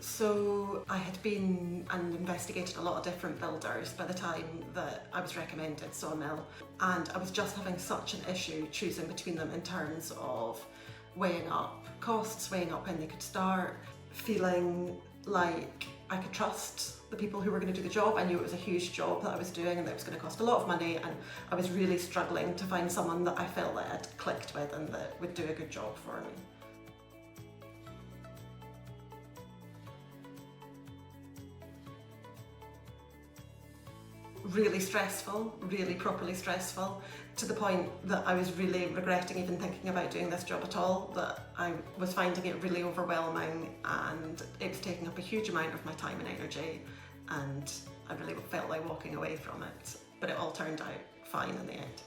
So I had been and investigated a lot of different builders by the time that I was recommended Sawmill, and I was just having such an issue choosing between them in terms of weighing up costs, weighing up when they could start, feeling like I could trust the people who were going to do the job. I knew it was a huge job that I was doing and that it was going to cost a lot of money, and I was really struggling to find someone that I felt that I'd clicked with and that would do a good job for me. Really stressful, really properly stressful, to the point that I was really regretting even thinking about doing this job at all, that I was finding it really overwhelming and it was taking up a huge amount of my time and energy, and I really felt like walking away from it, but it all turned out fine in the end.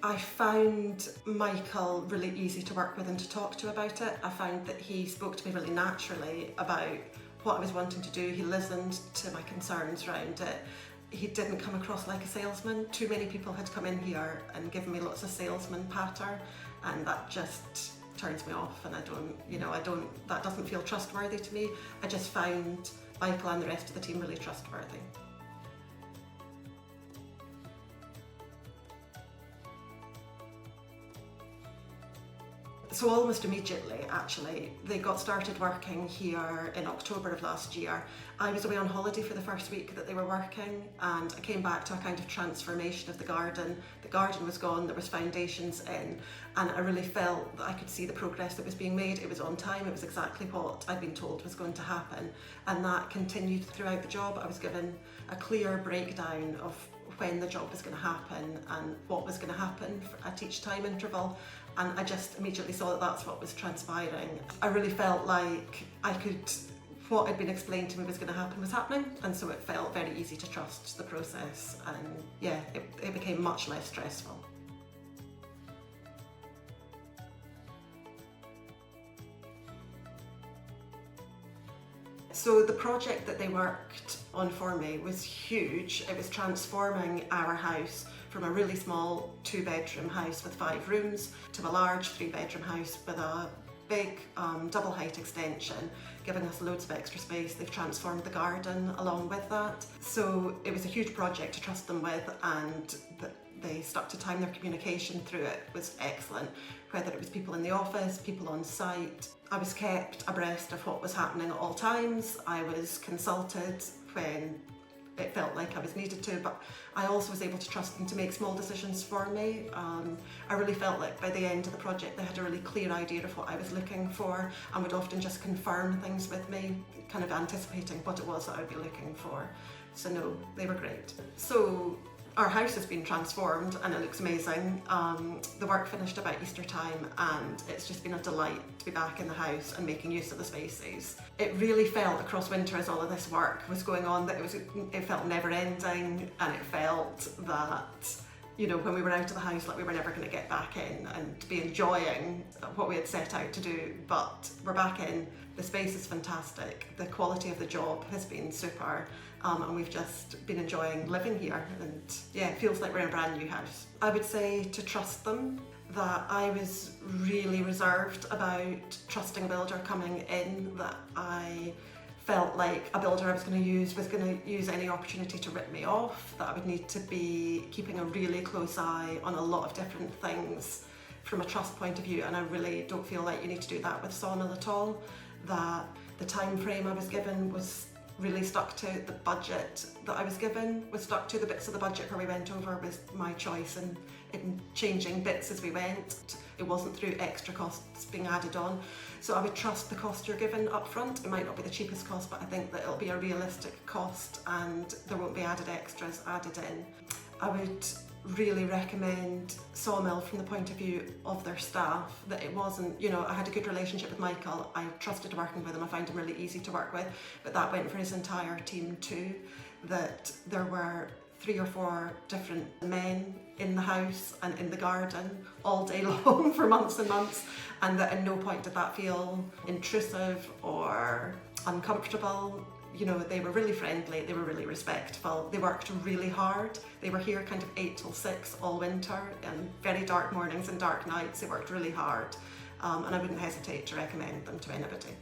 I found Michael really easy to work with and to talk to about it. I found that he spoke to me really naturally about what I was wanting to do. He listened to my concerns around it. He didn't come across like a salesman. Too many people had come in here and given me lots of salesman patter, and that just turns me off, and that doesn't feel trustworthy to me. I just found Michael and the rest of the team really trustworthy. So almost immediately, actually, they got started working here in October of last year. I was away on holiday for the first week that they were working, and I came back to a kind of transformation of the garden. The garden was gone, there was foundations in, and I really felt that I could see the progress that was being made. It was on time, it was exactly what I'd been told was going to happen, and that continued throughout the job. I was given a clear breakdown of when the job was going to happen and what was going to happen at each time interval, and I just immediately saw that that's what was transpiring. I really felt like what had been explained to me was going to happen was happening, and so it felt very easy to trust the process, and yeah, it became much less stressful. So the project that they worked on for me was huge. It was transforming our house from a really small 2-bedroom house with 5 rooms to a large 3-bedroom house with a big double height extension, giving us loads of extra space. They've transformed the garden along with that. So it was a huge project to trust them with, and they stuck to time. Their communication through it was excellent, whether it was people in the office, people on site. I was kept abreast of what was happening at all times. I was consulted when it felt like I was needed to, but I also was able to trust them to make small decisions for me. I really felt like by the end of the project they had a really clear idea of what I was looking for, and would often just confirm things with me, kind of anticipating what it was that I would be looking for. So no, they were great. So our house has been transformed and it looks amazing. The work finished about Easter time, and it's just been a delight to be back in the house and making use of the spaces. It really felt across winter, as all of this work was going on, that it felt never ending, and it felt that, you know, when we were out of the house, like we were never going to get back in and be enjoying what we had set out to do. But we're back in, the space is fantastic, the quality of the job has been super, and we've just been enjoying living here, and yeah, it feels like we're in a brand new house. I would say to trust them, that I was really reserved about trusting a builder coming in, that I felt like a builder I was going to use any opportunity to rip me off, that I would need to be keeping a really close eye on a lot of different things from a trust point of view, and I really don't feel like you need to do that with Sawmill at all. That the time frame I was given was really stuck to, the budget that I was given was stuck to, the bits of the budget where we went over was my choice, and in changing bits as we went. It wasn't through extra costs being added on. So I would trust the cost you're given up front. It might not be the cheapest cost, but I think that it'll be a realistic cost and there won't be added extras added in. I would really recommend Sawmill from the point of view of their staff, that it wasn't, you know, I had a good relationship with Michael, I trusted working with him, I found him really easy to work with, but that went for his entire team too, that there were 3 or 4 different men in the house and in the garden all day long for months and months, and that at no point did that feel intrusive or uncomfortable. You know, they were really friendly, they were really respectful, they worked really hard. They were here kind of 8 till 6 all winter, and very dark mornings and dark nights. They worked really hard, and I wouldn't hesitate to recommend them to anybody.